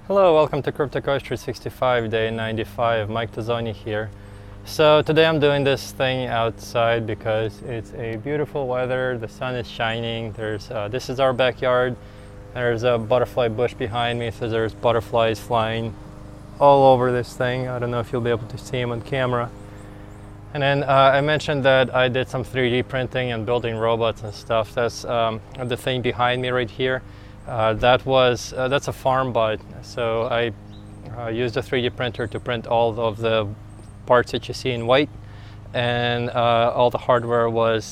Hello, welcome to CryptoCoach365 day 95. Mike Tozoni here. So today I'm doing this thing outside because it's a beautiful weather. The sun is shining. This is our backyard. There's a butterfly bush behind me, so there's butterflies flying all over this thing. I don't know if you'll be able to see them on camera. And then I mentioned that I did some 3D printing and building robots and stuff. That's the thing behind me right here. That's a farm bot. So I used a 3D printer to print all of the parts that you see in white, and all the hardware was,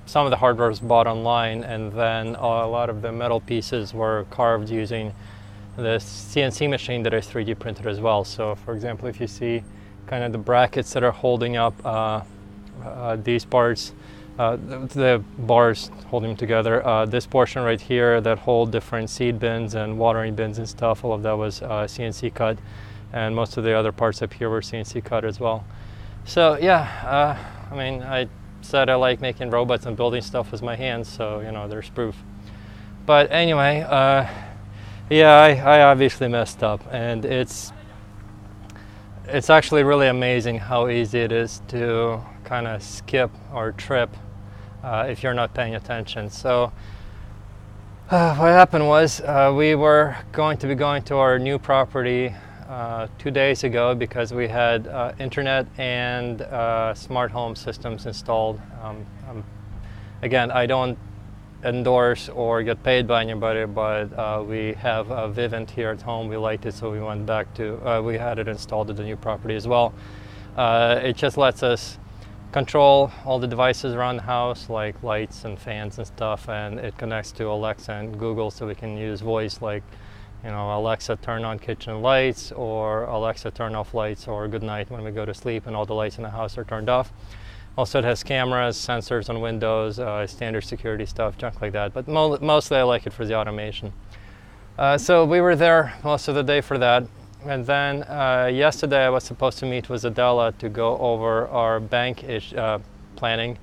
some of the hardware was bought online, and then a lot of the metal pieces were carved using the CNC machine that I 3D printed as well. So for example, if you see kind of the brackets that are holding up these parts, the bars holding them together, this portion right here that hold different seed bins and watering bins and stuff, all of that was CNC cut, and most of the other parts up here were CNC cut as well. So yeah, I mean, I said I like making robots and building stuff with my hands, so you know, there's proof. But anyway, yeah, I obviously messed up, and it's actually really amazing how easy it is to kind of skip or trip if you're not paying attention. So what happened was we were going to be going to our new property 2 days ago because we had internet and smart home systems installed. Again, I don't endorse or get paid by anybody, but we have a Vivint here at home. We liked it, so we went back to, we had it installed at the new property as well. It just lets us control all the devices around the house, like lights and fans and stuff, and it connects to Alexa and Google, so we can use voice, like, you know, Alexa turn on kitchen lights, or Alexa turn off lights, or good night when we go to sleep and all the lights in the house are turned off. Also, it has cameras, sensors on windows, standard security stuff, junk like that. But mostly I like it for the automation. So we were there most of the day for that. And then yesterday I was supposed to meet with Adela to go over our bank planning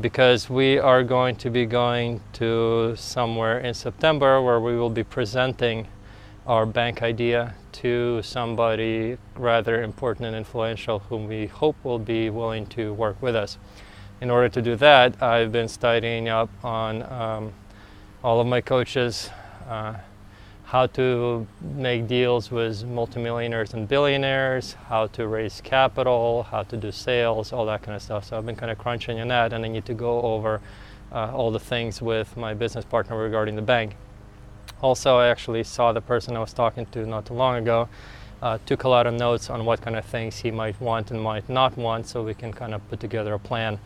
because we are going to be going to somewhere in September where we will be presenting our bank idea to somebody rather important and influential whom we hope will be willing to work with us. In order to do that, I've been studying up on all of my coaches, how to make deals with multimillionaires and billionaires, how to raise capital, how to do sales, all that kind of stuff. So I've been kind of crunching on that, and I need to go over all the things with my business partner regarding the bank. Also, I actually saw the person I was talking to not too long ago, took a lot of notes on what kind of things he might want and might not want, so we can kind of put together a plan.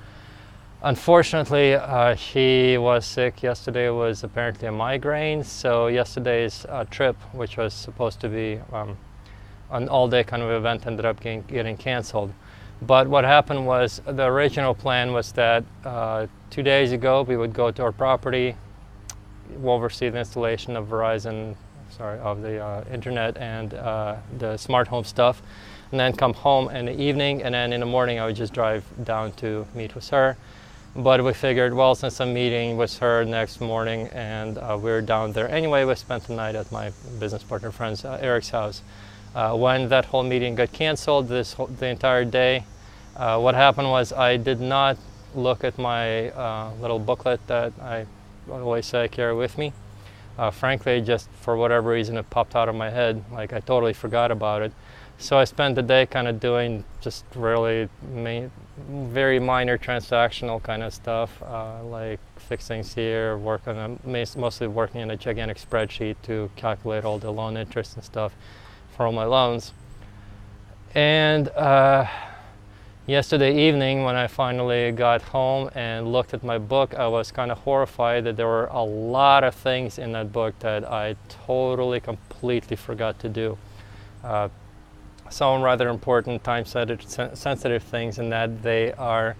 Unfortunately, he was sick. Yesterday was apparently a migraine, so yesterday's trip, which was supposed to be an all-day kind of event, ended up getting canceled. But what happened was, the original plan was that 2 days ago we would go to our property, oversee the installation of of the internet and the smart home stuff, and then come home in the evening, and then in the morning I would just drive down to meet with her. But we figured, well, since I'm meeting with her next morning and we're down there anyway, we spent the night at my business partner friend's Eric's house. When that whole meeting got canceled, the entire day, what happened was I did not look at my little booklet that I always say I carry with me. Frankly, just for whatever reason, it popped out of my head. Like, I totally forgot about it. So I spent the day kind of doing just really very minor transactional kind of stuff, like fix things here, mostly working in a gigantic spreadsheet to calculate all the loan interest and stuff for all my loans. And yesterday evening, when I finally got home and looked at my book, I was kind of horrified that there were a lot of things in that book that I totally, completely forgot to do. Some rather important time-sensitive things, in that they are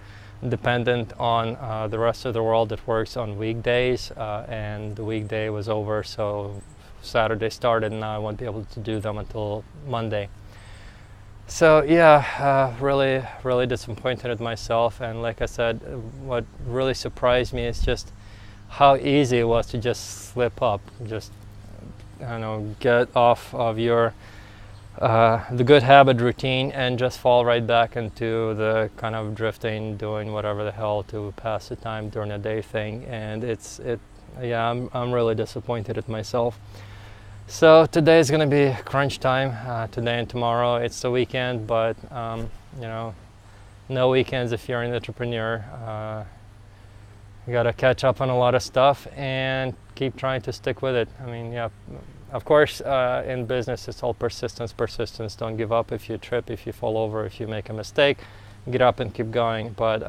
dependent on the rest of the world that works on weekdays, and the weekday was over, so Saturday started, and now I won't be able to do them until Monday. So yeah, really disappointed at myself, and like I said, what really surprised me is just how easy it was to just slip up. get off of your the good habit routine and just fall right back into the kind of drifting, doing whatever the hell to pass the time during the day thing. And I'm really disappointed at myself. So today is going to be crunch time. Today and tomorrow it's the weekend, but no weekends if you're an entrepreneur. You got to catch up on a lot of stuff and keep trying to stick with it. I mean, yeah, of course, in business it's all persistence. Don't give up. If you trip, if you fall over, if you make a mistake, get up and keep going. But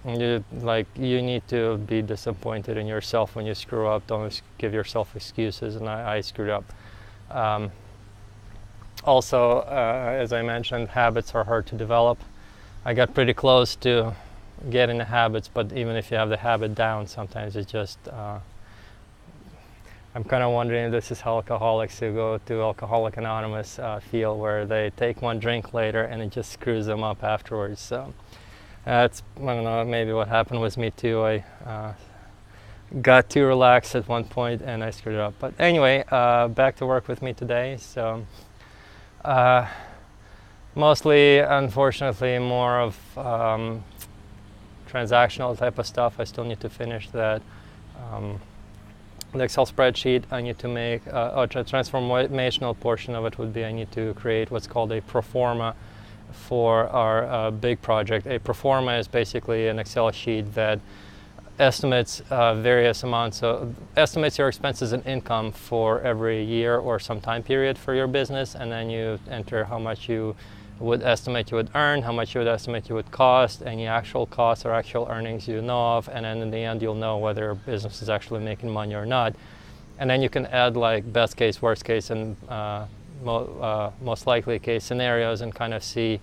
you need to be disappointed in yourself when you screw up. Don't give yourself excuses. And I screwed up. Also, as I mentioned, habits are hard to develop. I got pretty close to getting the habits, but even if you have the habit down, sometimes it's just I'm kind of wondering if this is how alcoholics who go to Alcoholics Anonymous feel, where they take one drink later and it just screws them up afterwards. So that's, I don't know, maybe what happened with me too. I got too relaxed at one point and I screwed it up. But anyway, back to work with me today. So mostly, unfortunately, more of transactional type of stuff. I still need to finish that. The Excel spreadsheet, I need to make a transformational portion of it would be I need to create what's called a pro forma for our big project. A pro forma is basically an Excel sheet that estimates various amounts of, estimates your expenses and income for every year or some time period for your business, and then you enter how much you would estimate you would earn, how much you would estimate you would cost, any actual costs or actual earnings you know of, and then in the end you'll know whether your business is actually making money or not. And then you can add like best case, worst case, and most likely case scenarios and kind of see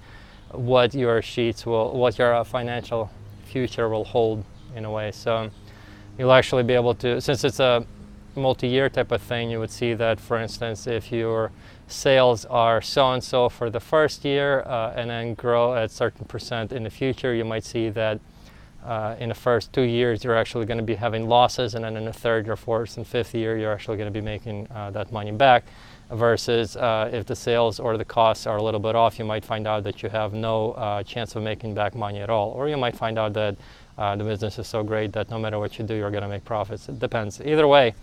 what your sheets will, what your financial future will hold in a way. So you'll actually be able to, since it's a multi-year type of thing, you would see that, for instance, if your sales are so-and-so for the first year and then grow at certain percent in the future, you might see that in the first 2 years you're actually going to be having losses, and then in the third or fourth and fifth year you're actually going to be making that money back. Versus if the sales or the costs are a little bit off, you might find out that you have no chance of making back money at all. Or you might find out that the business is so great that no matter what you do, you're going to make profits. It depends. Either way,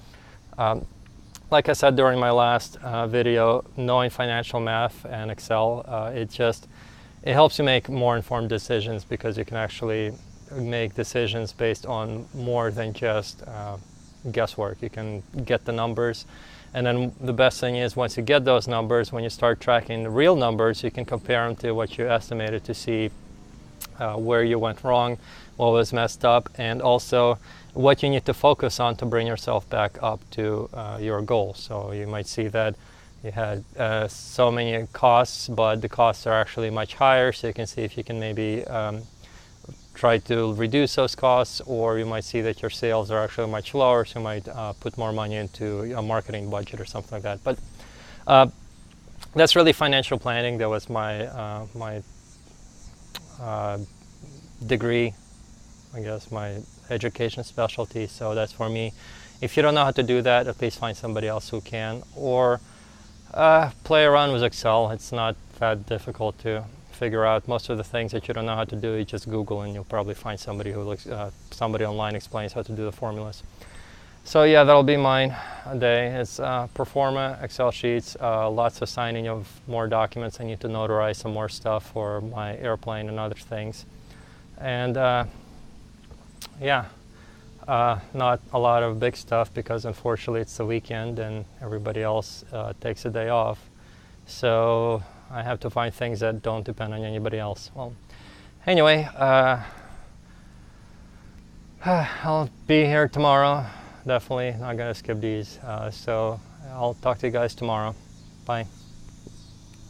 like I said during my last video, knowing financial math and Excel, it helps you make more informed decisions, because you can actually make decisions based on more than just guesswork. You can get the numbers, and then the best thing is once you get those numbers, when you start tracking the real numbers, you can compare them to what you estimated to see where you went wrong, what was messed up, and also what you need to focus on to bring yourself back up to your goal. So you might see that you had so many costs, but the costs are actually much higher, so you can see if you can maybe try to reduce those costs, or you might see that your sales are actually much lower, so you might put more money into a marketing budget or something like that. But that's really financial planning. That was my degree, I guess, my education specialty, so that's for me. If you don't know how to do that, at least find somebody else who can, or play around with Excel. It's not that difficult to figure out. Most of the things that you don't know how to do, you just Google and you'll probably find somebody who looks, somebody online explains how to do the formulas. So yeah, that'll be mine day. It's pro forma, Excel sheets, lots of signing of more documents. I need to notarize some more stuff for my airplane and other things. And yeah, not a lot of big stuff, because unfortunately it's the weekend and everybody else takes a day off. So I have to find things that don't depend on anybody else. Well, anyway, I'll be here tomorrow. Definitely not gonna skip these. So I'll talk to you guys tomorrow. Bye.